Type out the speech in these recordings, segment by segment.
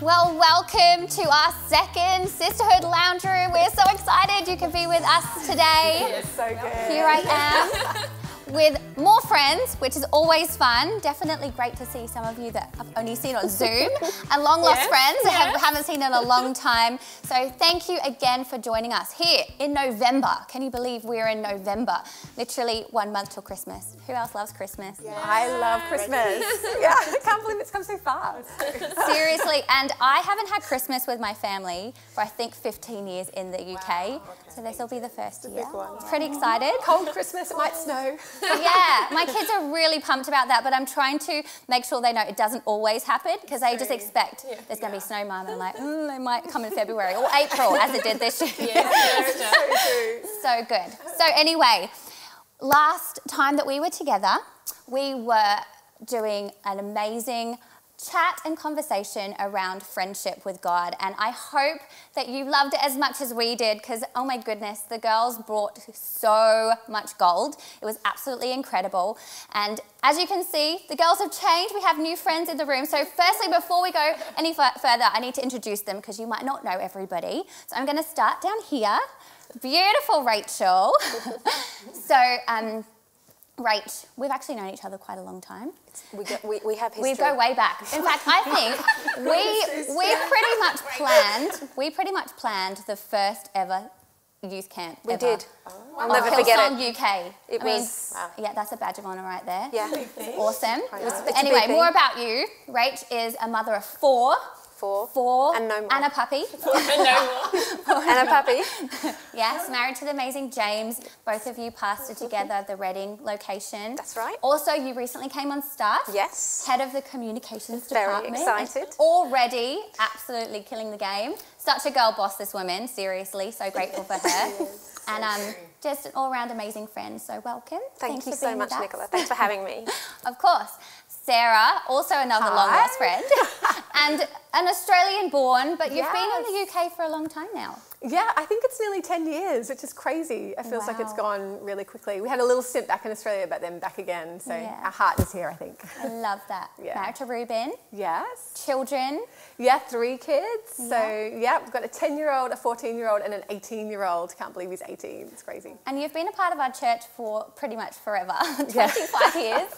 Well, welcome to our second Sisterhood Lounge room. We're so excited you can be with us today. It's so good. Here I am with more friends, which is always fun. Definitely great to see some of you that I've only seen on Zoom and long-lost friends that haven't seen in a long time. So thank you again for joining us here in November. Can you believe we're in November? Literally 1 month till Christmas. Who else loves Christmas? Yes. I love Christmas. Yeah, I can't believe it's come so fast. Seriously, and I haven't had Christmas with my family for I think 15 years in the UK. Wow, okay. So this will be the first year. Big one. Pretty excited. Cold Christmas, it might snow. Yeah, my kids are really pumped about that, but I'm trying to make sure they know it doesn't always happen because they just expect there's going to be snow, Mum. And I'm like, they might come in February or April as it did this year. Yeah, so true. So good. So anyway, last time that we were together, we were doing an amazing chat and conversation around friendship with God, and I hope that you loved it as much as we did because, oh my goodness, the girls brought so much gold. It was absolutely incredible, and as you can see, the girls have changed. We have new friends in the room. So firstly, before we go any further, I need to introduce them because you might not know everybody. So I'm going to start down here. Beautiful Rachel. So, Rach, we've actually known each other quite a long time. We have history. We go way back. In fact, I think we pretty much planned the first ever youth camp We ever. did. I'll never forget it. UK. It was. Wow. Yeah, that's a badge of honour right there. Yeah. It's awesome. It's Anyway, more about you. Rach is a mother of four. And no more. And a puppy. And no more. And a puppy. Yes, married to the amazing James. Both of you pastored together at the Reading location. That's right. Also, you recently came on staff. Yes. Head of the communications Very department. excited. Already absolutely killing the game. Such a girl boss, this woman. Seriously, so grateful for her. And just an all-round amazing friend. So welcome. Thank you for so being much, with us. Nicola. Thanks for having me. Of course. Sarah, also another long-lost friend, and an Australian-born, but you've been in the UK for a long time now. Yeah, I think it's nearly 10 years, which is crazy. It feels like it's gone really quickly. We had a little stint back in Australia, but then back again. So our heart is here, I think. I love that. Married to Ruben. Yes. Children. Yeah, 3 kids. So yeah, we've got a 10-year-old, a 14-year-old, and an 18-year-old. Can't believe he's 18. It's crazy. And you've been a part of our church for pretty much forever. 25 years.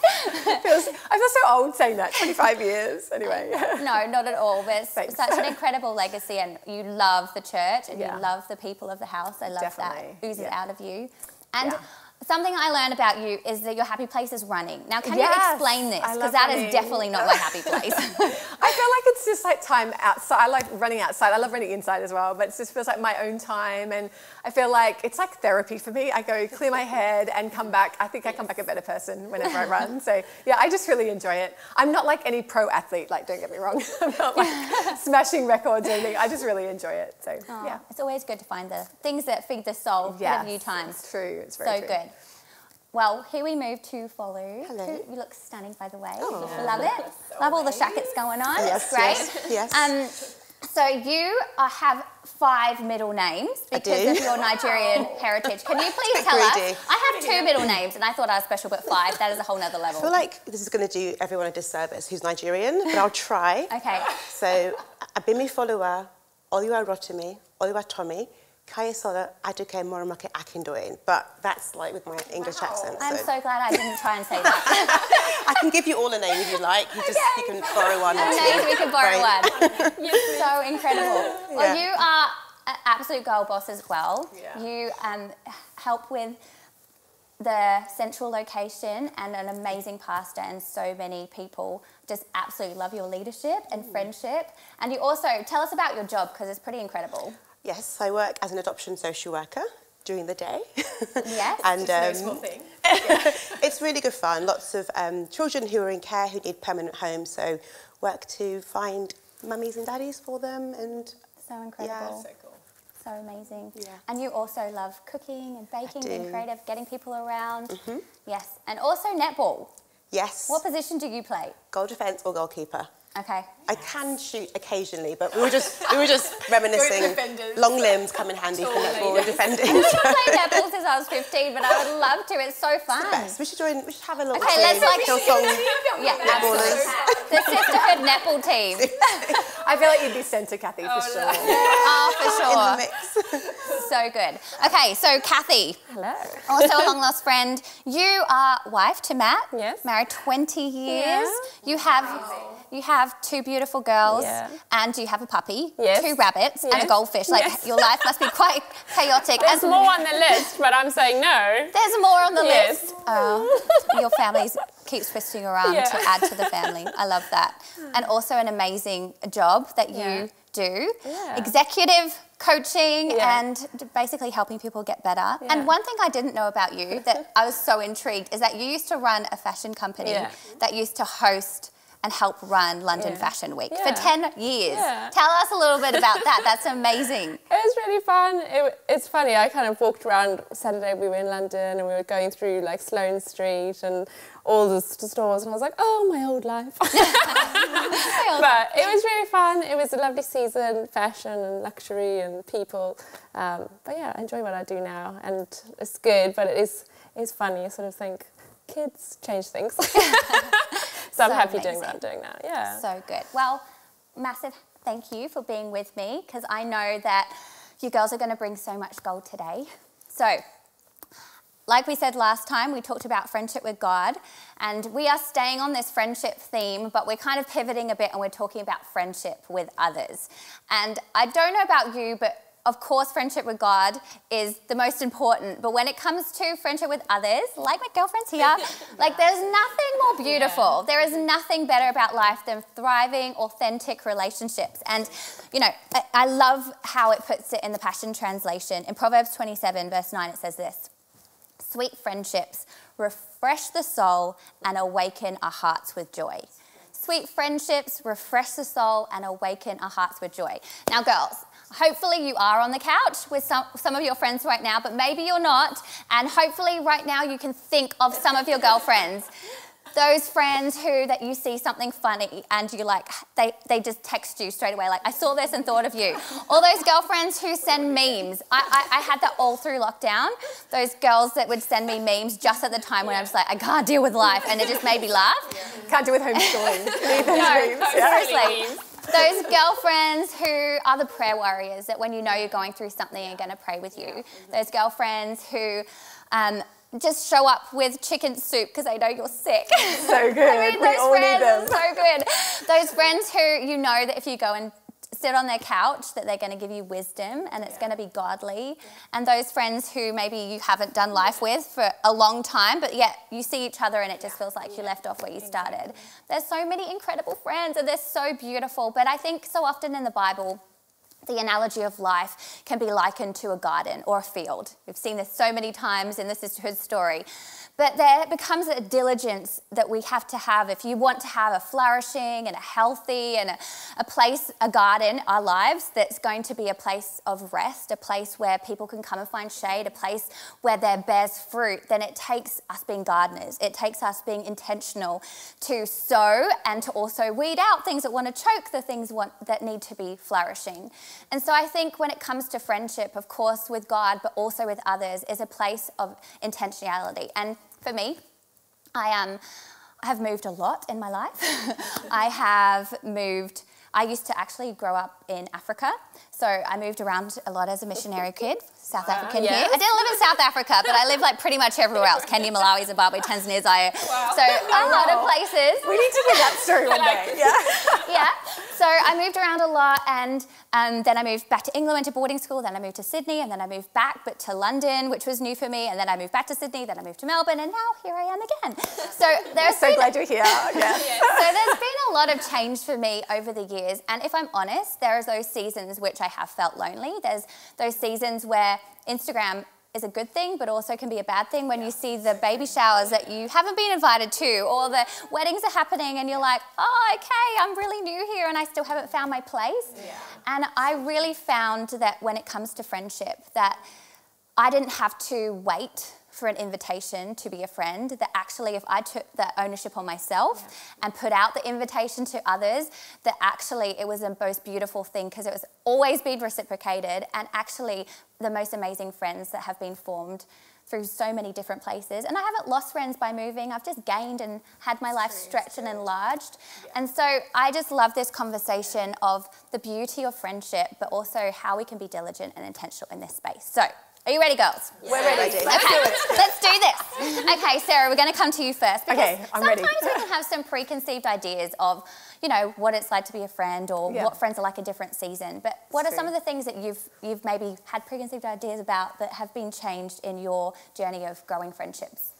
I feel so old saying that. 25 years. Anyway. No, not at all. But it's such an incredible legacy, and you love the church and you love the people of the house. I love that oozes out of you. And something I learned about you is that your happy place is running. Now, can you explain this? Because that is definitely not my happy place. I feel like it's just like time outside. I like running outside. I love running inside as well, but it just feels like my own time. And I feel like it's like therapy for me. I go clear my head and come back. I think I come back a better person whenever I run. So yeah, I just really enjoy it. I'm not like any pro athlete, like don't get me wrong. I'm not like smashing records or anything. I just really enjoy it. So yeah. It's always good to find the things that feed the soul. Yeah, you time. It's true. It's very true. true. So good. Well, here we move to Follow. Hello. You look stunning, by the way. Oh. Love it. Love all the shackets going on. Yes, it's great. yes. So you have 5 middle names because of your Nigerian heritage. Can you please tell us? I have 2 middle names and I thought I was special, but 5, that is a whole nother level. I feel like this is going to do everyone a disservice who's Nigerian, but I'll try. Okay. So, Abimi Foluwa, Oluwa Rotimi, Oluwa Tommy, Kayesola Aduke Moromake Akindoin, but that's like with my English accent. I'm so glad I didn't try and say that. I can give you all a name if you like. You can borrow one. We can borrow one. So incredible. Well, you are an absolute girl boss as well. Yeah. You help with the central location and an amazing pastor, and so many people just absolutely love your leadership and friendship. And you also tell us about your job because it's pretty incredible. Yes, I work as an adoption social worker during the day. Yes. And no small thing. it's really good fun. Lots of children who are in care who need permanent homes, so work to find mummies and daddies for them. And so incredible. Yeah. So cool. So amazing. Yeah. And you also love cooking and baking and creative, getting people around. Yes. And also netball. Yes. What position do you play? Goal defence or goalkeeper. Okay. I can shoot occasionally, but we were just reminiscing. Long limbs come in handy for netball and defending. I've been playing netball since I was 15, but I would love to. It's so fun. It's the best. We should join. We should have a little Okay, let's like Hillsong yeah, netballers. the Sisterhood netball team. I feel like you'd be centre, Kathy, for sure. Oh, for sure. In the mix. So good. Okay, so Kathy. Hello. Also a long-lost friend. You are wife to Matt. Yes. Married 20 years. Yeah. You have 2 beautiful girls. Yeah. And you have a puppy. Yes. 2 rabbits and a Yes. goldfish. Like, Yes. your life must be quite chaotic. There's more on the list, but I'm saying no. There's more on the Yes. list. Oh, your family keeps twisting around Yeah. to add to the family. I love that. And also an amazing job that you do. Yeah. Executive coaching Yeah. and basically helping people get better. Yeah. And one thing I didn't know about you that I was so intrigued is that you used to run a fashion company that used to host and help run London Fashion Week for 10 years. Yeah. Tell us a little bit about that. That's amazing. It was really fun. It's funny, I kind of walked around Saturday, we were in London and we were going through like Sloane Street and all the stores and I was like, oh, my old life. But it was really fun. It was a lovely season, fashion and luxury and people. But yeah, I enjoy what I do now and it's good, but it is funny. You sort of think, kids change things. So I'm happy doing what I'm doing now, yeah. So good. Well, massive thank you for being with me because I know that you girls are going to bring so much gold today. So, like we said last time, we talked about friendship with God and we are staying on this friendship theme, but we're kind of pivoting a bit and we're talking about friendship with others. And I don't know about you, but of course, friendship with God is the most important. But when it comes to friendship with others, like my girlfriends here, like there's nothing more beautiful. There is nothing better about life than thriving, authentic relationships. And, you know, I love how it puts it in the Passion Translation. In Proverbs 27, verse 9, it says this: "Sweet friendships refresh the soul and awaken our hearts with joy." Sweet friendships refresh the soul and awaken our hearts with joy. Now, girls, hopefully you are on the couch with some of your friends right now, but maybe you're not. And hopefully right now you can think of some of your girlfriends. Those friends that you see something funny and you like, they just text you straight away like, I saw this and thought of you. Or those girlfriends who send memes. I had that all through lockdown. Those girls that would send me memes just at the time when I was like, I can't deal with life, and it just made me laugh. Can't do with homeschooling. Need those memes. Seriously. Those girlfriends who are the prayer warriors that when you know you're going through something are going to pray with you. Those girlfriends who just show up with chicken soup because they know you're sick. So good. I mean, we all need them. so good. Those friends who you know that if you go and sit on their couch that they're going to give you wisdom and it's going to be godly. And those friends who maybe you haven't done life with for a long time, but yet you see each other and it just feels like you left off where you started. There's so many incredible friends and they're so beautiful. But I think so often in the Bible, the analogy of life can be likened to a garden or a field. We've seen this so many times in the Sisterhood story. But there becomes a diligence that we have to have if you want to have a flourishing and a healthy and a place, a garden, our lives, that's going to be a place of rest, a place where people can come and find shade, a place where there bears fruit. Then it takes us being gardeners. It takes us being intentional to sow and to also weed out things that want to choke the things that need to be flourishing. And so I think when it comes to friendship, of course, with God, but also with others, is a place of intentionality. And for me, I have moved a lot in my life. I used to actually grow up in Africa. So I moved around a lot as a missionary kid, South African here. I didn't live in South Africa, but I lived like pretty much everywhere else. Kenya, Malawi, Zimbabwe, Tanzania, Zaire. Wow. So a lot of places. We need to hear that story one day. Yeah. Yeah. So I moved around a lot and then I moved back to England, went to boarding school, then I moved to Sydney, and then I moved back but to London, which was new for me, and then I moved back to Sydney, then I moved to Melbourne, and now here I am again. So I'm so glad you're here. Yeah. So there's been a lot of change for me over the years, and if I'm honest, there are those seasons which I have felt lonely. There's those seasons where Instagram is a good thing, but also can be a bad thing when you see the baby showers that you haven't been invited to, or the weddings are happening and you're like, oh, okay, I'm really new here and I still haven't found my place. Yeah. And I really found that when it comes to friendship, that I didn't have to wait for an invitation to be a friend, that actually if I took that ownership on myself and put out the invitation to others, that actually it was the most beautiful thing, because it was always been reciprocated, and actually the most amazing friends that have been formed through so many different places. And I haven't lost friends by moving. I've just gained and had my life stretched and enlarged. And so I just love this conversation of the beauty of friendship, but also how we can be diligent and intentional in this space. So, are you ready, girls? We're ready. Okay, let's do this. Okay, Sarah, we're going to come to you first. Okay, I'm ready. Sometimes we can have some preconceived ideas of, you know, what it's like to be a friend, or what friends are like in different season. But what are some of the things that you've maybe had preconceived ideas about that have been changed in your journey of growing friendships?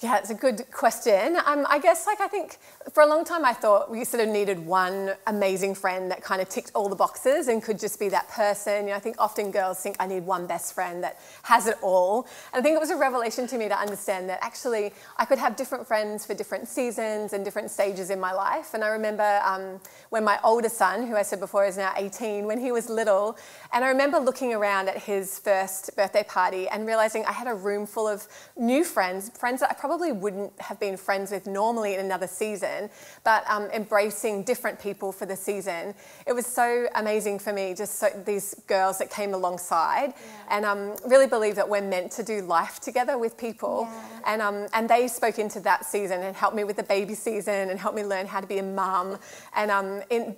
Yeah, it's a good question. I guess, I think for a long time I thought we sort of needed one amazing friend that kind of ticked all the boxes and could just be that person. You know, I think often girls think I need one best friend that has it all. And I think it was a revelation to me to understand that actually I could have different friends for different seasons and different stages in my life. And I remember when my older son, who I said before is now 18, when he was little, and I remember looking around at his first birthday party and realising I had a room full of new friends that I probably wouldn't have been friends with normally in another season, but embracing different people for the season. It was so amazing for me, just these girls that came alongside, and really believe that we're meant to do life together with people. And they spoke into that season and helped me with the baby season and helped me learn how to be a mum. And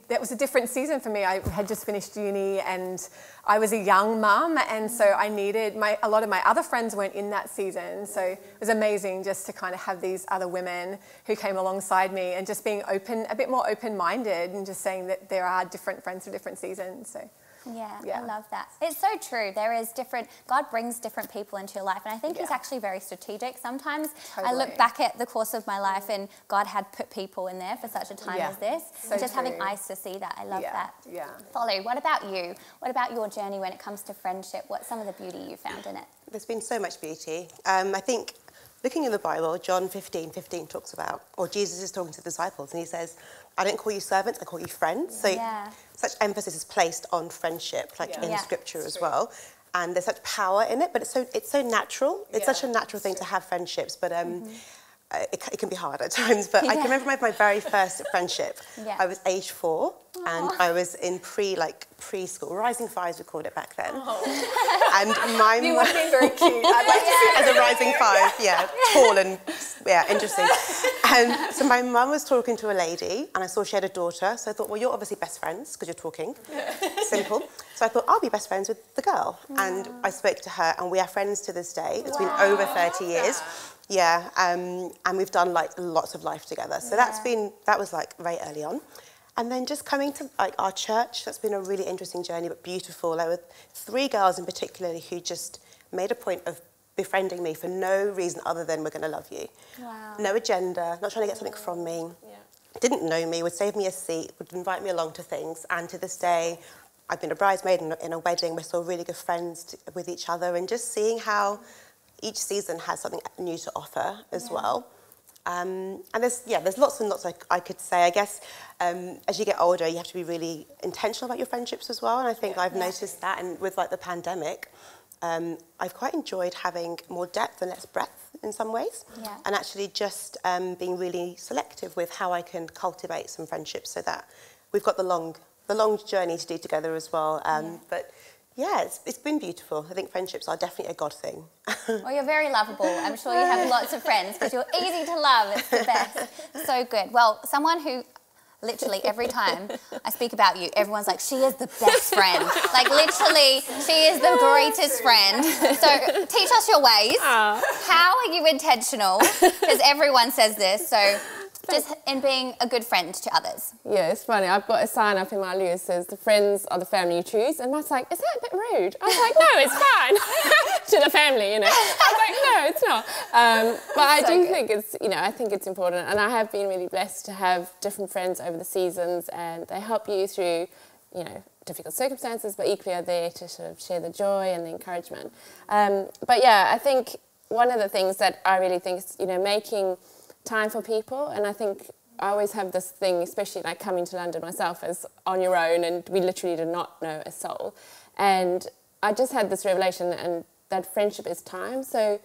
that was a different season for me. I had just finished uni and I was a young mum, and so I needed a lot of my other friends weren't in that season, so it was amazing just to kind of have these other women who came alongside me and just being open, a bit more open-minded, and just saying that there are different friends for different seasons. So. Yeah, I love that. It's so true. There is God brings different people into your life, and I think He's actually very strategic. Sometimes I look back at the course of my life and God had put people in there for such a time as this. So and just having eyes to see that, I love that. Yeah. Follow, what about you? What about your journey when it comes to friendship? What's some of the beauty you found in it? There's been so much beauty. I think looking in the Bible, John 15:15 talks about, or Jesus is talking to the disciples, and he says, I don't call you servants, I call you friends. So such emphasis is placed on friendship, like in Scripture as well. And there's such power in it, but it's so natural. It's such a natural thing to have friendships, but it can be hard at times. But I can remember my very first friendship. I was age 4, and I was in preschool, Rising Fives we called it back then. And my You would have been very cute. I'd like to see as a Rising 5, tall and interesting. And so my mum was talking to a lady, and I saw she had a daughter. So I thought, well, you're obviously best friends because you're talking. Simple. So I thought, I'll be best friends with the girl. And I spoke to her, and we are friends to this day. It's been over 30 years. Yeah, and we've done lots of life together. So that was very early on. And then just coming to our church, that's been a really interesting journey, but beautiful. There were 3 girls in particular who just made a point of befriending me for no reason other than we're going to love you. Wow. No agenda, not trying to get something from me. Didn't know me, would save me a seat, would invite me along to things. And to this day, I've been a bridesmaid in a wedding. We're still really good friends with each other, and just seeing how each season has something new to offer as well. And there's lots and lots I could say. I guess as you get older, you have to be really intentional about your friendships as well. And I think I've noticed that, and with the pandemic, I've quite enjoyed having more depth and less breadth in some ways. And actually just being really selective with how I can cultivate some friendships, so that we've got the long journey to do together as well. But yeah, it's been beautiful. I think friendships are definitely a God thing. Well, you're very lovable. I'm sure you have lots of friends because you're easy to love. It's the best. So good. Well, someone who literally every time I speak about you, everyone's like, she is the best friend. Literally, she is the greatest friend. So teach us your ways. How are you intentional? Because everyone says this. So just in being a good friend to others. Yeah, it's funny. I've got a sign up in my loo that says, the friends are the family you choose. And Matt's like, is that a bit rude? I was like, no, it's fine. To the family, I was like, no, it's not. But I do think it's, I think it's important. And I have been really blessed to have different friends over the seasons, and they help you through, difficult circumstances, but equally are there to sort of share the joy and the encouragement. But yeah, I think one of the things that I really think is, making time for people. And I think I always have this thing, especially coming to London myself, as on your own, and we literally did not know a soul. And I just had this revelation, and that friendship is time. So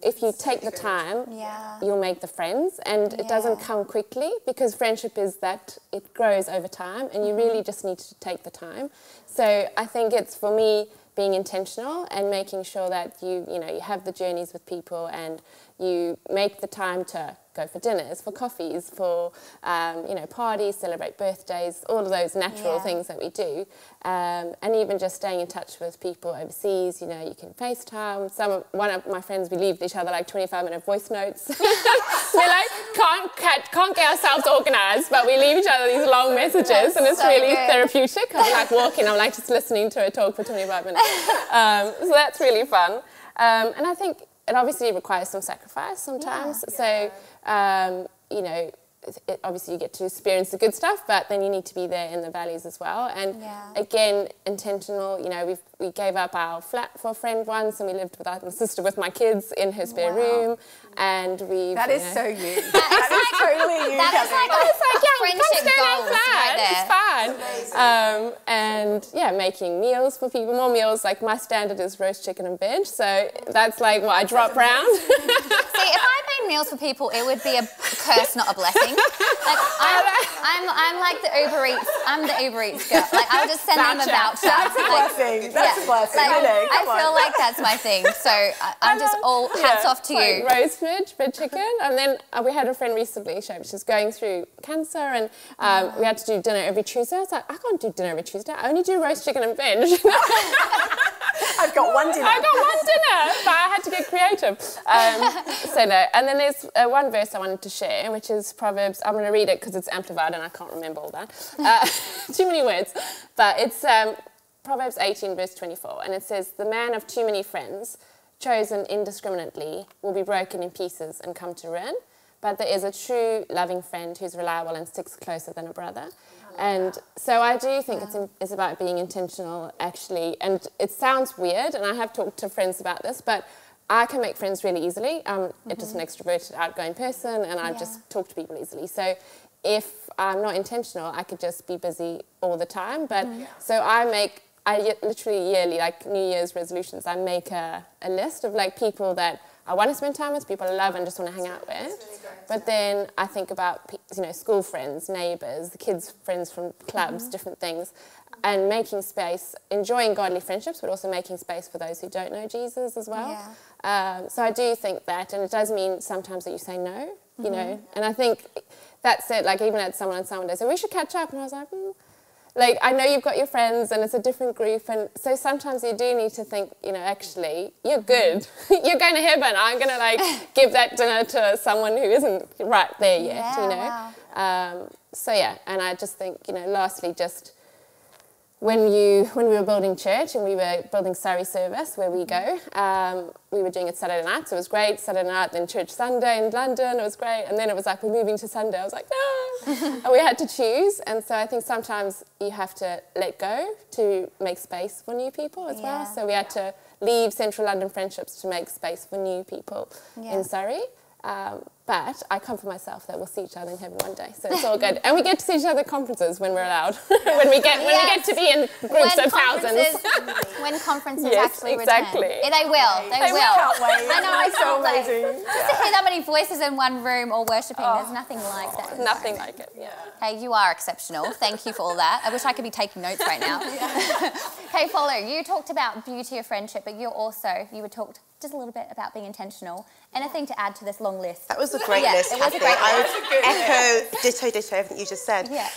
if you take the time, Yeah. you'll make the friends, and it doesn't come quickly, because friendship is that it grows over time, and you really just need to take the time. So I think it's, for me, being intentional and making sure that you have the journeys with people, and you make the time to go for dinners, for coffees, for parties, celebrate birthdays, all of those natural things that we do, and even just staying in touch with people overseas. You can FaceTime. One of my friends, we leave each other like 25-minute voice notes. We're like can't get ourselves organised, but we leave each other these long messages, and it's so really therapeutic. I'm like walking, I'm like just listening to her talk for 25 minutes. So that's really fun, and I think it obviously requires some sacrifice sometimes. So, obviously you get to experience the good stuff, but then you need to be there in the valleys as well. And again, intentional. We gave up our flat for a friend once, and we lived with my sister with my kids in her spare room, and we. That is so you. That is totally you. That is like friendship goals right there. It's fine. And making meals for people, more meals. Like my standard is roast chicken and veg, so that's like what I drop round. See, if I made meals for people, it would be a curse, not a blessing. Like I'm like the Uber Eats. I'm the Uber Eats girl. Like I'll just send them a voucher. That's a blessing. That's a blessing. I feel like that's my thing. So I'm just all hats off to you. Roast veg chicken, and then we had a friend recently. She's going through cancer, and we had to do dinner every Tuesday. I was like, I can't do dinner every Tuesday. I only do roast chicken and veg. I've got one dinner. But I had to get creative. So no. And then there's one verse I wanted to share, which is Proverbs. I'm going to read it because it's amplified and I can't remember all that. Too many words. But it's Proverbs 18, verse 24. And it says, "The man of too many friends, chosen indiscriminately, will be broken in pieces and come to ruin. But there is a true loving friend who's reliable and sticks closer than a brother." And so I do think it's about being intentional, actually. And it sounds weird, and I have talked to friends about this, but I can make friends really easily. I'm just an extroverted, outgoing person, and I just talk to people easily. So if I'm not intentional, I could just be busy all the time. But so I literally yearly, like New Year's resolutions, I make a list of like people that I want to spend time with, people I love and just want to hang out with. But then I think about, school friends, neighbours, the kids' friends from clubs, different things, and making space, enjoying godly friendships, but also making space for those who don't know Jesus as well. So I do think that, and it does mean sometimes that you say no, and I think that's it. Like even at someone said, we should catch up, and I was like, Like, I know you've got your friends and it's a different group, and so sometimes you do need to think, actually, you're good. You're going to heaven. I'm going to, give that dinner to someone who isn't right there yet, Wow. So, yeah, and I just think, lastly, just when we were building church and we were building Surrey service where we go, we were doing it Saturday night, so it was great. Saturday night, then church Sunday in London, it was great. And then it was like, we're moving to Sunday. I was like, no. And we had to choose. And so I think sometimes you have to let go to make space for new people as well. So we had to leave Central London friendships to make space for new people in Surrey. But I comfort myself that we'll see each other in heaven one day, so it's all good. And we get to see each other at conferences when we're allowed, when we get to be in groups of thousands. When conferences actually return. They will. They will. Can't wait. I know, I It's can't so wait. amazing. Just to hear that many voices in one room all worshipping, there's nothing like that. Nothing like it. Hey, you are exceptional. Thank you for all that. I wish I could be taking notes right now. Hey, Follow, you talked about beauty of friendship, but you talked just a little bit about being intentional. Anything to add to this long list? That was a great list. It was a great list. I would echo, ditto everything you just said. Yeah.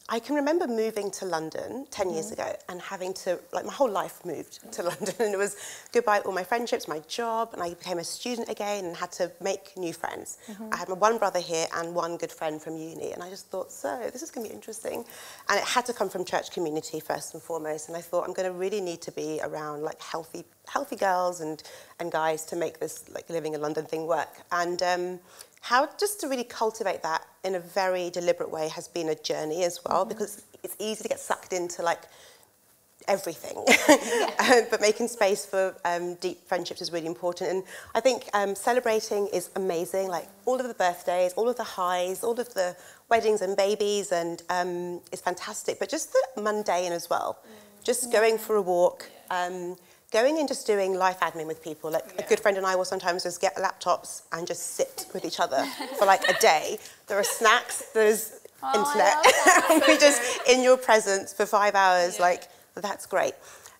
I can remember moving to London 10 years ago and having to, my whole life moved to London, and it was goodbye to all my friendships, my job, and I became a student again and had to make new friends. I had my one brother here and one good friend from uni, and I just thought, so this is going to be interesting. And it had to come from church community first and foremost, and I thought I'm going to really need to be around healthy girls and guys to make this living in London thing work. And how just to really cultivate that in a very deliberate way has been a journey as well, because it's easy to get sucked into everything. But making space for deep friendships is really important. And I think celebrating is amazing, all of the birthdays, all of the highs, all of the weddings and babies, and it's fantastic. But just the mundane as well. Just going for a walk, going and just doing life admin with people. Like a good friend and I will sometimes just get laptops and just sit with each other for like a day. There are snacks, there's internet, and we just in your presence for 5 hours, like that's great.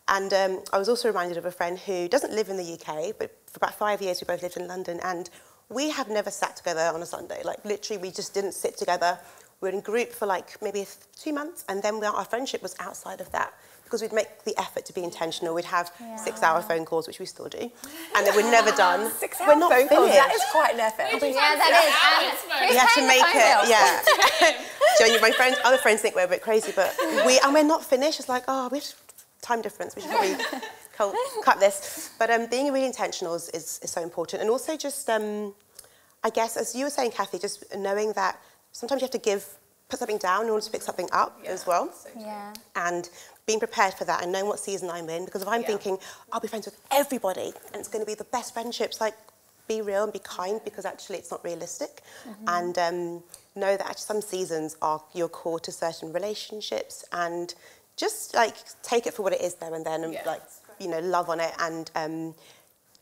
And I was also reminded of a friend who doesn't live in the UK, but for about 5 years we both lived in London, and we have never sat together on a Sunday. Like literally we just didn't sit together. We were in group for like maybe 2 months, and then our friendship was outside of that, because we'd make the effort to be intentional. We'd have 6-hour phone calls, which we still do, and then we're never done. 6-hour we're not phone calls, finished. that is quite an effort. Yeah, that is. You have to make it, yeah. So my friends, other friends think we're a bit crazy, but we're not finished. It's like, oh, we have time difference. We should probably cut this. But being really intentional is so important, and also just, I guess, as you were saying, Kathy, just knowing that sometimes you have to put something down in order to pick something up as well. Yeah. And being prepared for that and knowing what season I'm in, because if I'm thinking I'll be friends with everybody and it's going to be the best friendships, like be real and be kind, because actually it's not realistic. And know that actually some seasons are your core to certain relationships, and just like take it for what it is there and then, and like, you know, love on it, and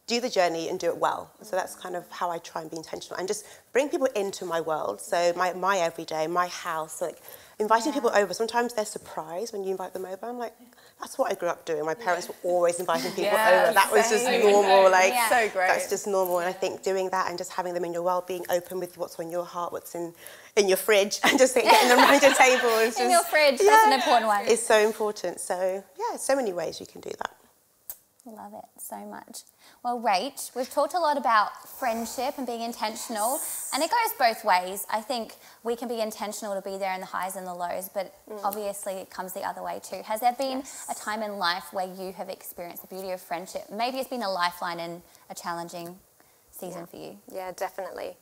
do the journey and do it well. So that's kind of how I try and be intentional and just bring people into my world. So my everyday, my house, like inviting people over. Sometimes they're surprised when you invite them over. I'm like, that's what I grew up doing. My parents were always inviting people over. That was just normal. Like, so great. That's just normal. And I think doing that and just having them in your world, being open with what's on your heart, what's in your fridge, and just getting them around your table. Is just, in your fridge, that's an important one. It's so important. So yeah, so many ways you can do that. Love it so much. Well, Rach, we've talked a lot about friendship and being intentional, and it goes both ways. I think we can be intentional to be there in the highs and the lows, but obviously it comes the other way too. Has there been a time in life where you have experienced the beauty of friendship? Maybe it's been a lifeline in a challenging season for you. Yeah, definitely.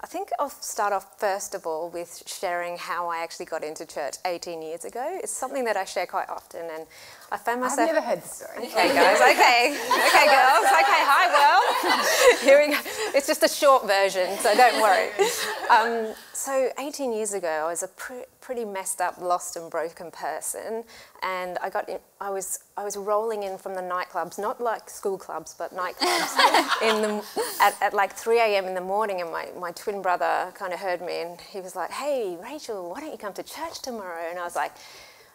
I think I'll start off first of all with sharing how I actually got into church 18 years ago. It's something that I share quite often, and I found myself... I've never heard the story. Okay, guys. Okay, girls. Okay, hi, well. Here we go. It's just a short version, so don't worry. So 18 years ago, I was a pretty messed up, lost and broken person, and I was rolling in from the nightclubs, not like school clubs, but nightclubs, at like 3 a.m. in the morning, and my twin brother kind of heard me, and he was like, "Hey, Rachel, why don't you come to church tomorrow?" And I was like,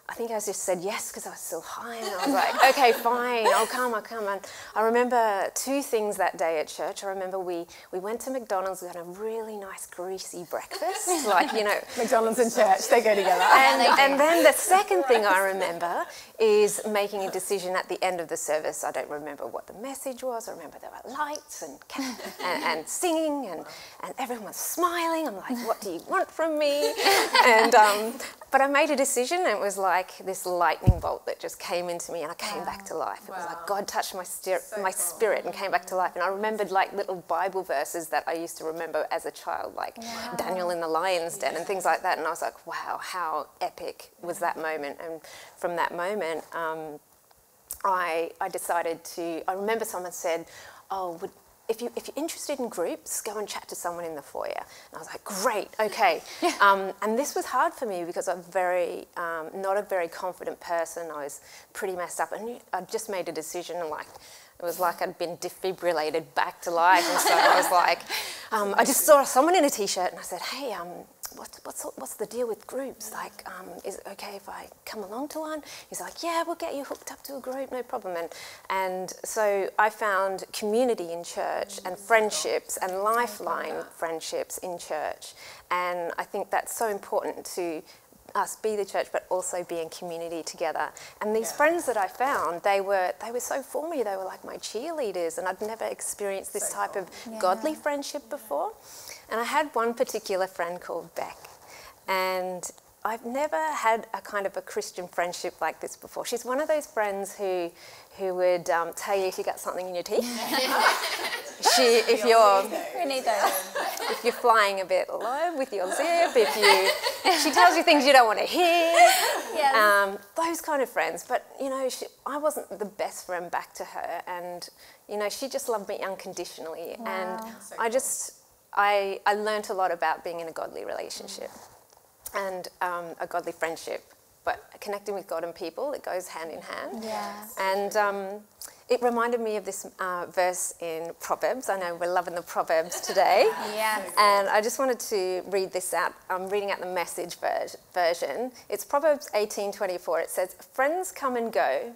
I think I just said yes because I was still high, and I was like, okay, fine, I'll come. And I remember 2 things that day at church. I remember we went to McDonald's, we had a really nice greasy breakfast, like, you know. McDonald's and church, they go together. And then the second thing I remember is making a decision at the end of the service. I don't remember what the message was. I remember there were lights and singing and everyone was smiling. I'm like, what do you want from me? And but I made a decision, and it was like this lightning bolt that just came into me, and I came back to life. It was like God touched my spirit and came back to life. And I remembered like little Bible verses that I used to remember as a child, like Daniel in the lion's den and things like that. And I was like, wow, how epic was that moment? And from that moment, I decided to. I remember someone said, "Oh, if you're interested in groups, go and chat to someone in the foyer." And I was like, great, okay. And this was hard for me because I'm not a very confident person. I was pretty messed up, and I just made a decision, and like, it was like I'd been defibrillated back to life. And so I was like, I just saw someone in a t-shirt, and I said, hey, what's the deal with groups? Like, is it okay if I come along to one? He's like, yeah, we'll get you hooked up to a group, no problem. And so I found community in church and friendships and lifeline friendships in church. And I think that's so important to us be the church, but also be in community together. And these friends that I found, they were so for me. They were like my cheerleaders, and I'd never experienced this type of godly friendship before. And I had one particular friend called Beck, and I've never had a kind of a Christian friendship like this before. She's one of those friends who would tell you if you got something in your teeth. If you're flying a bit low with your zip, she tells you things you don't want to hear. Yes. Those kind of friends. But you know, I wasn't the best friend back to her, and you know, she just loved me unconditionally. Wow. And I learned a lot about being in a godly relationship and a godly friendship but connecting with God and people, it goes hand in hand. Yeah. And it reminded me of this verse in Proverbs. I know we're loving the Proverbs today. Yes. And I just wanted to read this out. I'm reading out the Message version. It's Proverbs 18:24. It says, "Friends come and go,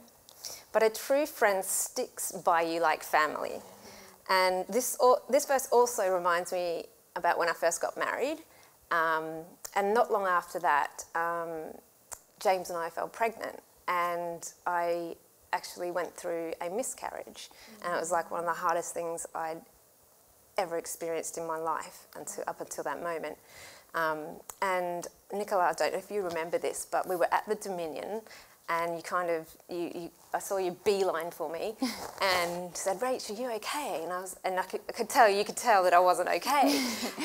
but a true friend sticks by you like family." And this verse also reminds me about when I first got married. And not long after that, James and I fell pregnant. And I actually went through a miscarriage. And it was like one of the hardest things I'd ever experienced in my life up until that moment. And Nicola, I don't know if you remember this, but we were at the Dominion, and I saw you beeline for me and said, "Rach, are you okay?" And I could tell, you could tell that I wasn't okay.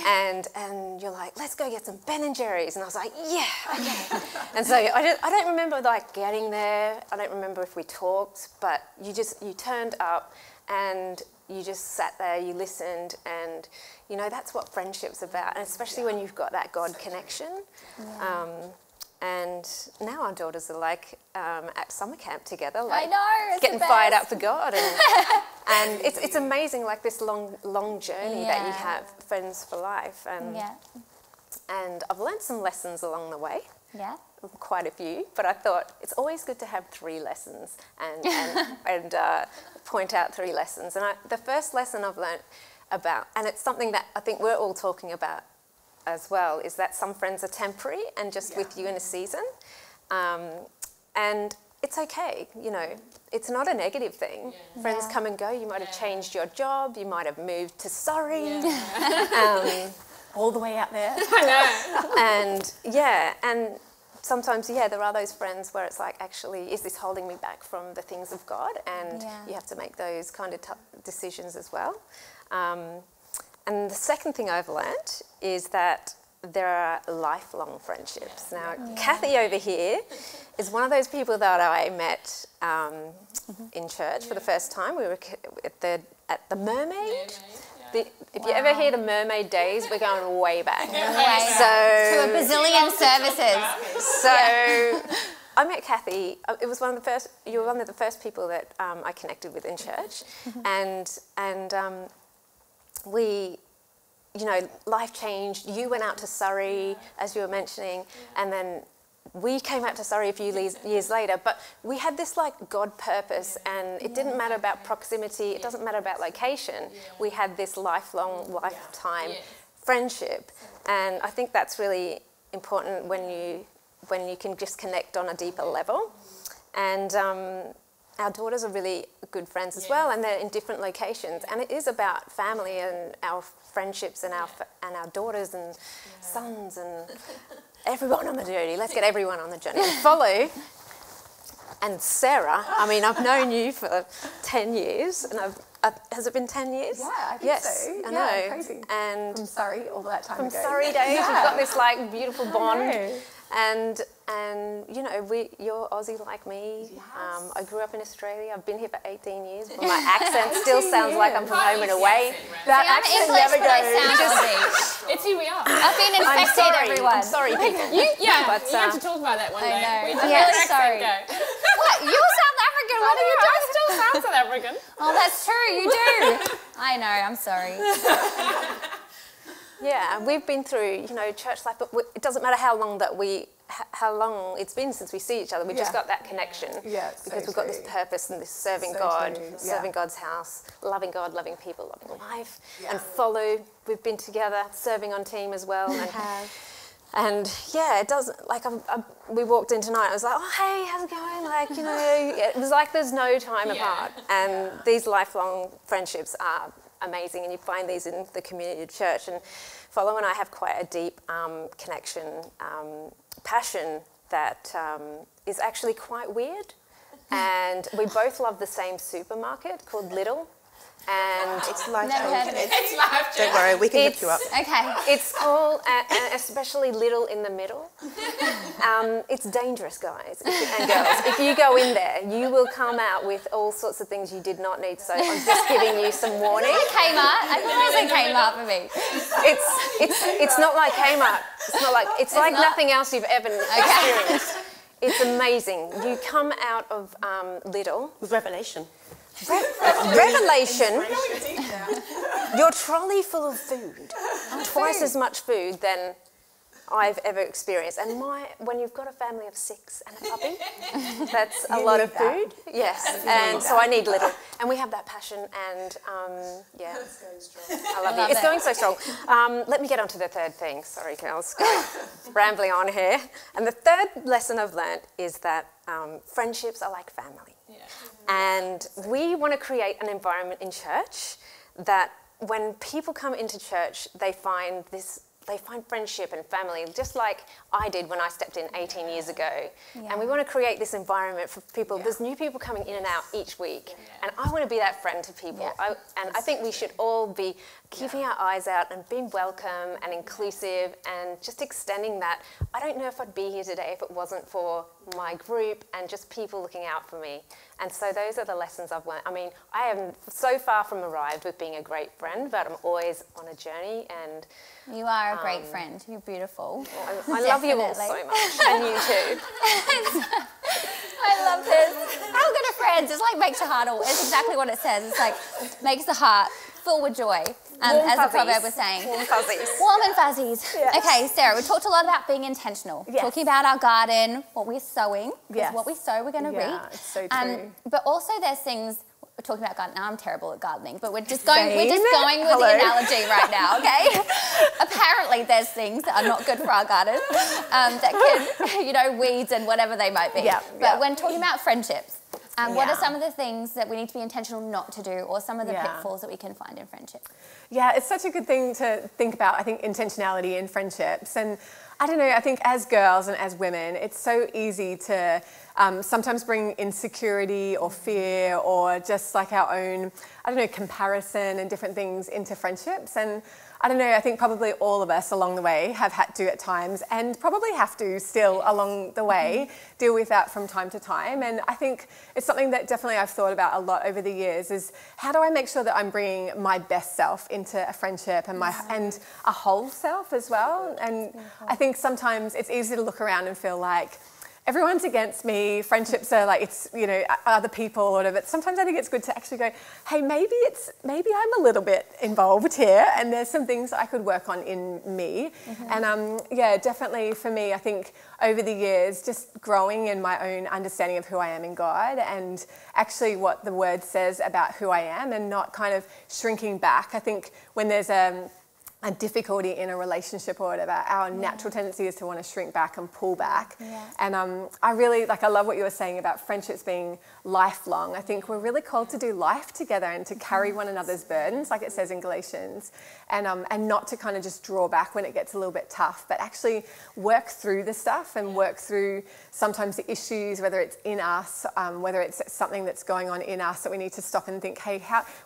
and you're like, "Let's go get some Ben & Jerry's." And I was like, "Yeah, okay." And so I don't remember like getting there. I don't remember if we talked, but you turned up and you just sat there, you listened, and that's what friendship's about, and especially when you've got that God connection. Yeah. And now our daughters are like at summer camp together, like I know, it's getting the fired best. up for God, and it's amazing, like this long journey that you have, friends for life, and I've learned some lessons along the way. Yeah. Quite a few, but I thought it's always good to have 3 lessons and point out 3 lessons. And the first lesson I've learned about, and it's something that I think we're all talking about as well, is that some friends are temporary and just with you in a season. And it's okay, it's not a negative thing. Yeah. Friends come and go. You might have changed your job. You might have moved to Surrey. All the way out there. I know. And sometimes, there are those friends where it's like, actually, is this holding me back from the things of God? And you have to make those kind of decisions as well. And the second thing I've learnt is that there are lifelong friendships. Now, Kathy over here is one of those people that I met in church for the first time. We were at the Mermaid. If you ever hear the Mermaid days, we're going way back. To a bazillion services. So I met Kathy. It was you were one of the first people that I connected with in church, and we, life changed. You went out to Surrey, as you were mentioning, and then we came out to Surrey a few years later, but we had this like God purpose, and it didn't matter about proximity, it doesn't matter about location. We had this lifetime friendship, and I think that's really important when you can just connect on a deeper level. And our daughters are really good friends as well, and they're in different locations, and it is about family and our friendships and our daughters and sons and everyone on the journey. Let's get everyone on the journey. And Follow and Sarah, I mean, I've known you for 10 years, and has it been 10 years? Yeah, I think so. I know. Crazy. And from Surrey all that time from ago. Surrey days, we've got this like beautiful bond. I And you're Aussie like me. Yes. I grew up in Australia. I've been here for 18 years, but my accent still sounds like I'm from home and away. That I'm accent English, never but I goes. sound Aussie. It's who we are. I've been infected, everyone. I'm sorry, people. You But, have to talk about that one day. know. We I'm just really let our sorry. accent go. What? You're South African. What are you I doing? still sound South African. Oh, that's true. You do. I know. I'm sorry. Yeah, we've been through, church life, but it doesn't matter how long it's been since we see each other. We've just got that connection. Yeah, because we've got this purpose and this serving So God, true, serving God's house, loving God, loving people, loving life, and Follow. We've been together, serving on team as well. And it doesn't, we walked in tonight, I was like, oh, hey, how's it going? It was like there's no time apart. And these lifelong friendships are amazing, and you find these in the community of church. And Follow and I have quite a deep connection, passion that is actually quite weird. And we both love the same supermarket called Lidl. And It's life Never heard of changing. it. It's life Don't worry, we can look you up. Okay. it's called, especially Lidl in the middle. It's dangerous, guys and girls. If you go in there, you will come out with all sorts of things you did not need. So I'm just giving you some warning. Kmart. I thought it was a Kmart for me. It's not like Kmart. It's like nothing else you've ever experienced. It's amazing. You come out of Lidl. With revelation. Revelation. Your trolley full of food. Twice as much food than I've ever experienced. And when you've got a family of 6 and a puppy, that's a lot of food. Yes, and so I need little. And we have that passion, and yeah. It's going strong. I love it. It's going so strong. Let me get on to the third thing. Sorry, girls, rambling on here. And the third lesson I've learned is that friendships are like family. Yeah. And we want to create an environment in church that when people come into church, they find friendship and family, just like I did when I stepped in 18 years ago. Yeah. And we want to create this environment for people. Yeah. There's new people coming in and out each week. Yeah. And I want to be that friend to people. Yeah. I think we should all be keeping our eyes out and being welcome and inclusive and just extending that. I don't know if I'd be here today if it wasn't for my group and just people looking out for me. And so those are the lessons I've learned. I mean, I am so far from arrived with being a great friend, but I'm always on a journey. And you are a great friend. You're beautiful. I love you all so much, and you too. I love this. How good are friends? It's like makes your heart all. It's exactly what it says. It's like makes the heart full with joy. As the proverb was saying. Warm fuzzies. Warm and fuzzies. Yes. Okay, Sarah, we talked a lot about being intentional. Yes. Talking about our garden, what we're sowing. Because what we sow, we're going to reap. Yeah, it's so true. But also there's things, we're talking about gardening. Now I'm terrible at gardening, but we're just going with the analogy right now, okay? Apparently there's things that are not good for our garden that can, weeds and whatever they might be. Yeah, but when talking about friendships, what are some of the things that we need to be intentional not to do, or some of the pitfalls that we can find in friendship? Yeah, it's such a good thing to think about, I think, intentionality in friendships. And I don't know, I think as girls and as women, it's so easy to sometimes bring insecurity or fear or just like our own, comparison and different things into friendships. And I don't know, I think probably all of us along the way have had to at times, and probably have to still along the way, deal with that from time to time. And I think it's something that definitely I've thought about a lot over the years, is how do I make sure that I'm bringing my best self into a friendship and and a whole self as well. And I think sometimes it's easy to look around and feel like everyone's against me, friendships are like, it's, other people or whatever. But sometimes I think it's good to actually go, hey, maybe I'm a little bit involved here and there's some things I could work on in me. And definitely for me, I think over the years, just growing in my own understanding of who I am in God and actually what the word says about who I am, and not kind of shrinking back. I think when there's a difficulty in a relationship or whatever, our natural tendency is to want to shrink back and pull back. And I really, I love what you were saying about friendships being lifelong. I think we're really called to do life together and to carry one another's burdens, like it says in Galatians, and not to kind of just draw back when it gets a little bit tough, but actually work through the stuff and work through sometimes the issues, whether it's in us, whether it's something that's going on in us that we need to stop and think, hey,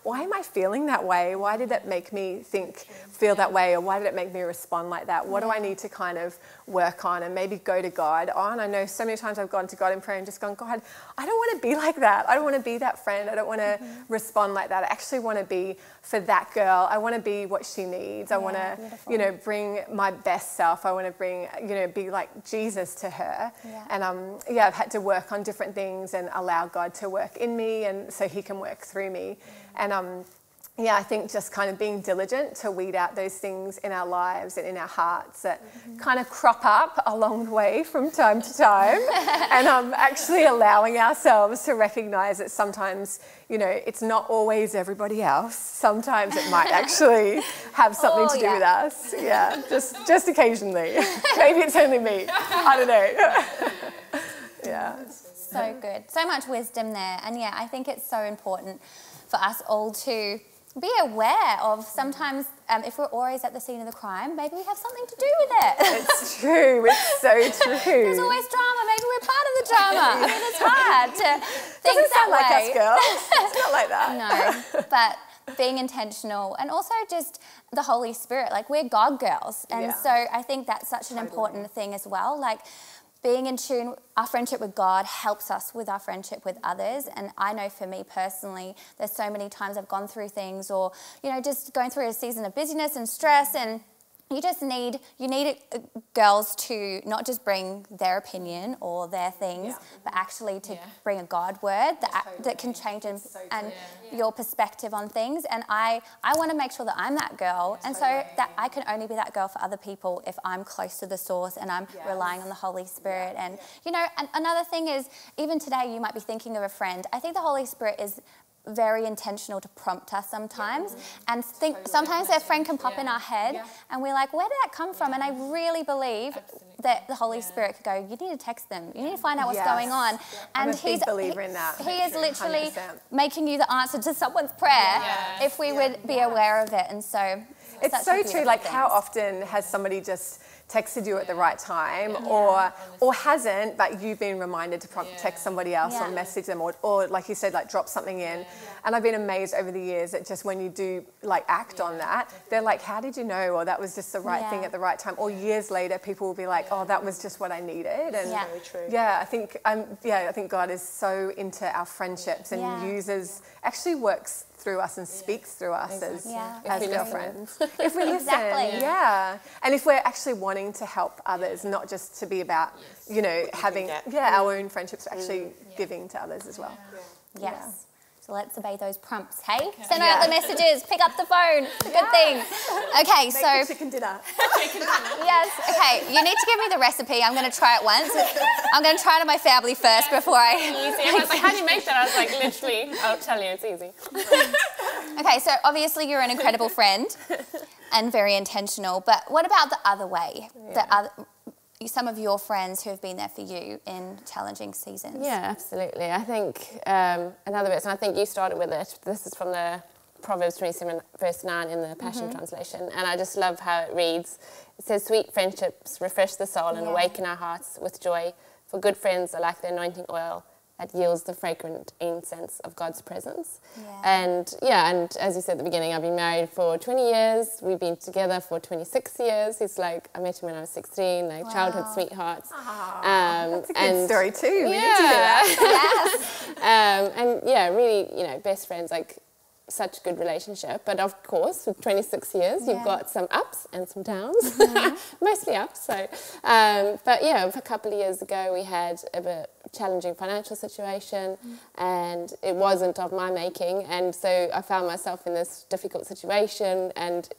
why am I feeling that way? Why did it make me feel that way, or why did it make me respond like that? What do I need to kind of work on and maybe go to God on? I know so many times I've gone to God in prayer and just gone, God, I don't want to be like that. I don't want to be that friend. I don't want to respond like that. I actually want to be for that girl. I want to be what she needs. I want to, bring my best self. I want to bring, be like Jesus to her. And I've had to work on different things and allow God to work in me, and so he can work through me. And I think just kind of being diligent to weed out those things in our lives and in our hearts that kind of crop up along the way from time to time, and actually allowing ourselves to recognise that sometimes, it's not always everybody else. Sometimes it might actually have something to do with us. Yeah, just occasionally. Maybe it's only me. I don't know. So good. So much wisdom there. And I think it's so important for us all to be aware of sometimes if we're always at the scene of the crime, maybe we have something to do with it. It's true. It's so true. There's always drama. Maybe we're part of the drama. I mean, it's hard to think Doesn't that sound like way. us girls. It's not like that. No, but being intentional, and also just the Holy Spirit. Like, we're God girls, and so I think that's such an important thing as well. Like, being in tune, our friendship with God helps us with our friendship with others. And I know for me personally, there's so many times I've gone through things, or, just going through a season of busyness and stress, and you need girls to not just bring their opinion or their things, but actually to bring a God word that can change and your perspective on things. And I want to make sure that I'm that girl, and so that I can only be that girl for other people if I'm close to the source and I'm relying on the Holy Spirit. And you know, another thing is, even today you might be thinking of a friend. I think the Holy Spirit is very intentional to prompt us sometimes, and sometimes that friend can pop in our head and we're like, where did that come from? And I really believe that the Holy Spirit could go, you need to text them, you need to find out what's going on. And I'm a big believer in that. He is literally 100%. making you the answer to someone's prayer if we would be aware of it. And so it's so true. Like, how often has somebody just texted you at the right time, or hasn't, but you've been reminded to text somebody else or message them, or like you said, like drop something in. And I've been amazed over the years that just when you do like act on that, they're like, how did you know? Or that was just the right thing at the right time. Or years later, people will be like, oh, that was just what I needed. And Very true. I think God is so into our friendships and actually works through us and speaks through us as girlfriends. If we listen, and if we're actually wanting to help others, not just to be about, you know, having our own friendships, actually giving to others as well. Yes. So let's obey those prompts, hey? Send out the messages, pick up the phone, it's a good thing. Okay, so... Make the chicken dinner. Yes, okay, you need to give me the recipe. I'm going to try it once. I'm going to try it on my family first before I... I was like, how do you make that? I was like, literally, I'll tell you, it's easy. Okay, so obviously you're an incredible friend and very intentional, but what about the other way? Some of your friends who have been there for you in challenging seasons. Yeah, absolutely. I think another bit, and I think you started with it, this is from the Proverbs 27 verse 9 in the Passion Translation, and I just love how it reads. It says, sweet friendships refresh the soul and awaken our hearts with joy, for good friends are like the anointing oil that yields the fragrant incense of God's presence. And as you said at the beginning, I've been married for 20 years. We've been together for 26 years. It's like, I met him when I was 16, like childhood sweethearts. That's a good story too. We need to hear that. And really, you know, best friends, like such a good relationship. But of course, with 26 years, you've got some ups and some downs, mostly ups. So, but a couple of years ago, we had a bit challenging financial situation, and it wasn't of my making, and so I found myself in this difficult situation and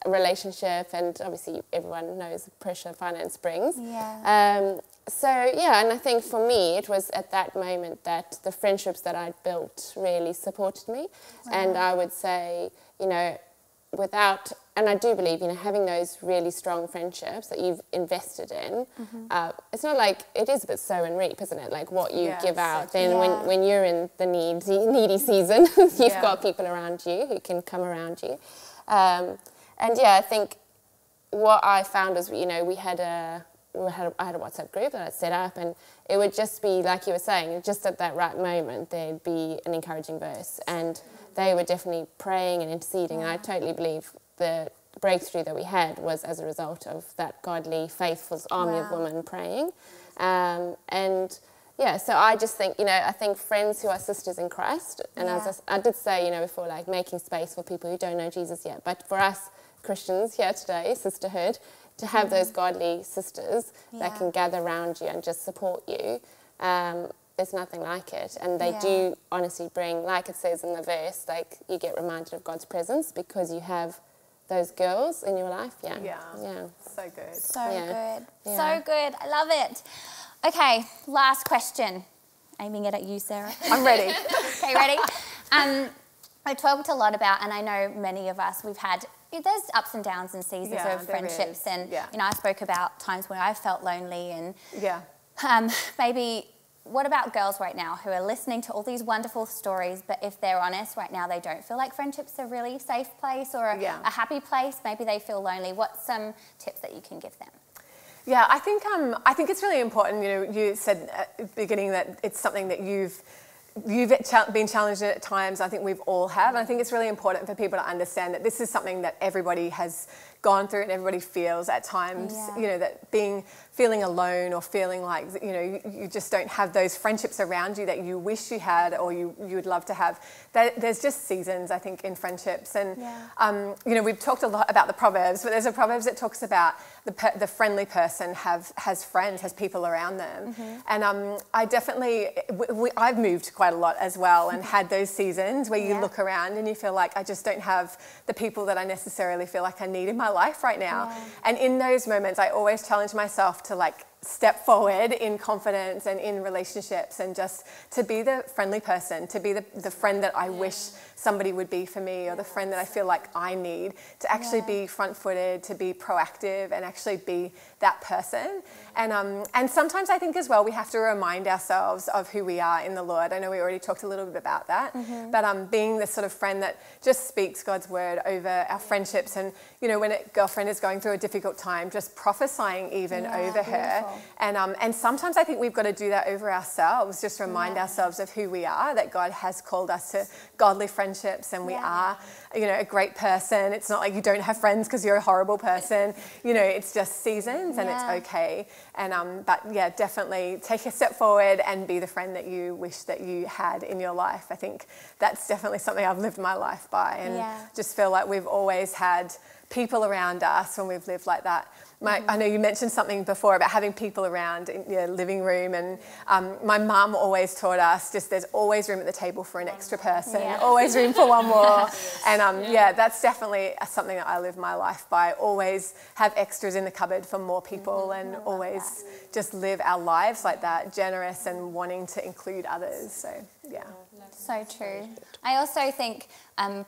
a relationship, and obviously everyone knows the pressure finance brings. And I think for me it was at that moment that the friendships that I'd built really supported me. And I would say, you know, and I do believe, you know, having those really strong friendships that you've invested in, it's not like, it is a bit sow and reap, isn't it? Like what you give out. Then when you're in the needy season, you've got people around you who can come around you. I think what I found is, you know, I had a WhatsApp group that I'd set up, and it would just be, like you were saying, just at that right moment, there'd be an encouraging verse, and they were definitely praying and interceding, and I totally believe the breakthrough that we had was as a result of that godly, faithful army of women praying. So I just think, you know, I think friends who are sisters in Christ, and as I did say, you know, before, like making space for people who don't know Jesus yet, but for us Christians here today, Sisterhood, to have those godly sisters that can gather around you and just support you, there's nothing like it. And they do honestly bring, like it says in the verse, like you get reminded of God's presence because you have those girls in your life. So good. So good. I love it. Okay, last question. Aiming it at you, Sarah. I'm ready. Okay, ready? I talked a lot about, and I know many of us, there's ups and downs and seasons of friendships, and you know, I spoke about times where I felt lonely, and maybe what about girls right now who are listening to all these wonderful stories, but if they're honest right now, they don't feel like friendship's a really safe place or a happy place. Maybe they feel lonely. What's some tips that you can give them? Yeah, I think it's really important. You know, you said at the beginning that it's something that you've been challenged at times. I think we've all have. And I think it's really important for people to understand that this is something that everybody has gone through and everybody feels at times. You know, that being feeling alone or feeling like, you know, you just don't have those friendships around you that you wish you had or you would love to have. There's just seasons, I think, in friendships. And, you know, we've talked a lot about the Proverbs, but there's a Proverbs that talks about the friendly person has friends, has people around them. And I definitely, I've moved quite a lot as well and had those seasons where you look around and you feel like I just don't have the people that I necessarily feel like I need in my life right now. And in those moments, I always challenge myself to like step forward in confidence and in relationships and just to be the friendly person, to be the friend that I wish somebody would be for me, or the friend that I feel like I need, to actually be front-footed, to be proactive and actually be that person. And sometimes I think as well we have to remind ourselves of who we are in the Lord. I know we already talked a little bit about that, but being the sort of friend that just speaks God's word over our friendships, and you know, when a girlfriend is going through a difficult time, just prophesying even over her. And sometimes I think we've got to do that over ourselves, just remind ourselves of who we are, that God has called us to godly friendships, and we are, you know, a great person. It's not like you don't have friends because you're a horrible person. You know, it's just seasons and it's okay. And but yeah, definitely take a step forward and be the friend that you wish that you had in your life. I think that's definitely something I've lived my life by, and just feel like we've always had people around us when we've lived like that. I know you mentioned something before about having people around in your living room, and my mum always taught us just there's always room at the table for an extra person, always room for one more. And yeah, that's definitely something that I live my life by. Always have extras in the cupboard for more people, and always just live our lives like that, generous and wanting to include others. So yeah. So true. I also think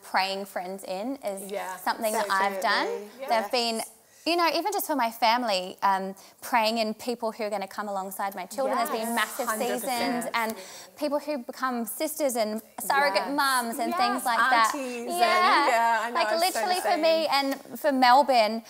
praying friends in is something that I've done. There've been, you know, even just for my family, praying in people who are going to come alongside my children. There's been massive 100%. Seasons, and people who become sisters and surrogate mums and things like aunties that. I know, like literally for me and for Melbourne,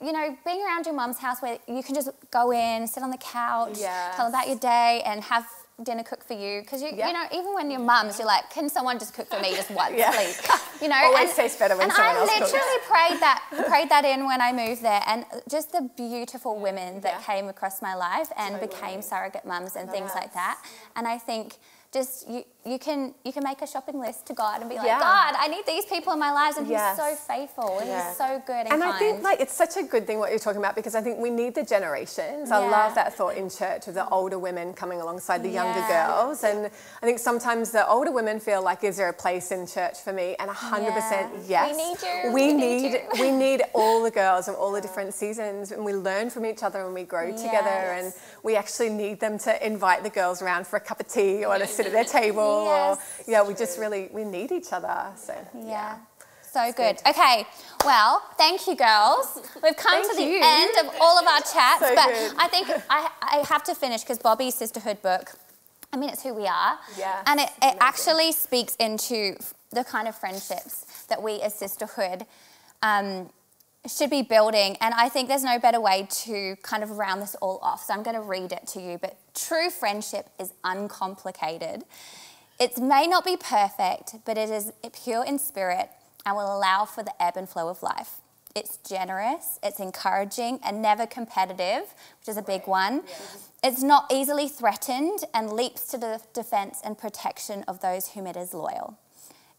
you know, being around your mum's house where you can just go in, sit on the couch, tell them about your day, and have dinner cooked for you, because you know, even when you're mums, you're like, can someone just cook for me just once, please? You know, always tastes better when someone else cooks. And I literally prayed that in when I moved there, and just the beautiful women that came across my life and became surrogate mums and things like that. And I think just you can make a shopping list to God and be like, God, I need these people in my lives, and He's so faithful and He's so good and kind. I think like it's such a good thing what you're talking about, because I think we need the generations. I love that thought in church of the older women coming alongside the younger girls, and I think sometimes the older women feel like, is there a place in church for me? And 100% yes. We need you. We need all the girls of all the different seasons, and we learn from each other and we grow together, and we actually need them to invite the girls around for a cup of tea or to sit at their table. We just really, we need each other. So so good. Okay, well, thank you, girls. We've come to the end of all of our chats, but I think I have to finish because Bobby's Sisterhood book, I mean, it's who we are, and it actually speaks into the kind of friendships that we as Sisterhood should be building, and I think there's no better way to kind of round this all off, so I'm going to read it to you. But true friendship is uncomplicated. It may not be perfect, but it is pure in spirit and will allow for the ebb and flow of life. It's generous, it's encouraging, and never competitive, which is a big one. It's not easily threatened and leaps to the defense and protection of those whom it is loyal.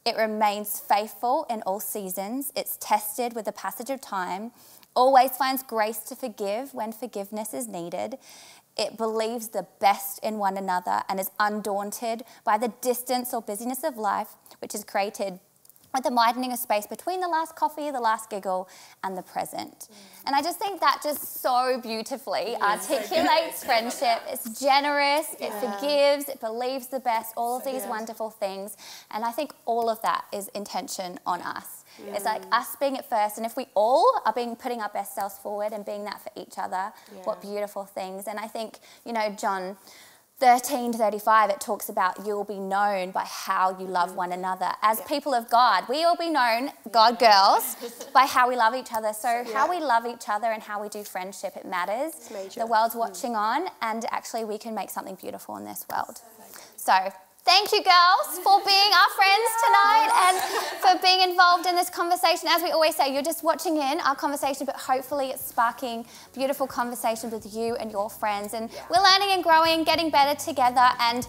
It remains faithful in all seasons. It's tested with the passage of time, always finds grace to forgive when forgiveness is needed. It believes the best in one another and is undaunted by the distance or busyness of life, which is created with the widening of space between the last coffee, the last giggle, and the present. And I just think that just so beautifully articulates friendship. It's generous, it forgives, it believes the best, all of these wonderful things. And I think all of that is intention on us. It's like us being it first, and if we all are putting our best selves forward and being that for each other, what beautiful things. And I think, you know, John 13:35, it talks about you'll be known by how you love one another. As people of God, we will be known, God girls, by how we love each other. So how we love each other and how we do friendship, it matters. The world's watching on, and actually we can make something beautiful in this world. So Thank you, girls, for being our friends tonight and for being involved in this conversation. As we always say, you're just watching in our conversation, but hopefully it's sparking beautiful conversations with you and your friends. And we're learning and growing, getting better together, and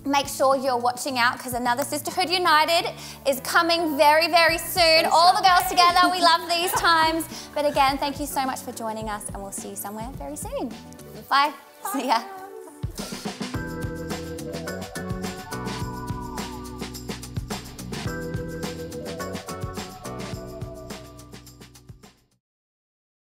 make sure you're watching out because another Sisterhood United is coming very, very soon. All the girls together, we love these times. But again, thank you so much for joining us, and we'll see you somewhere very soon. Bye. See ya.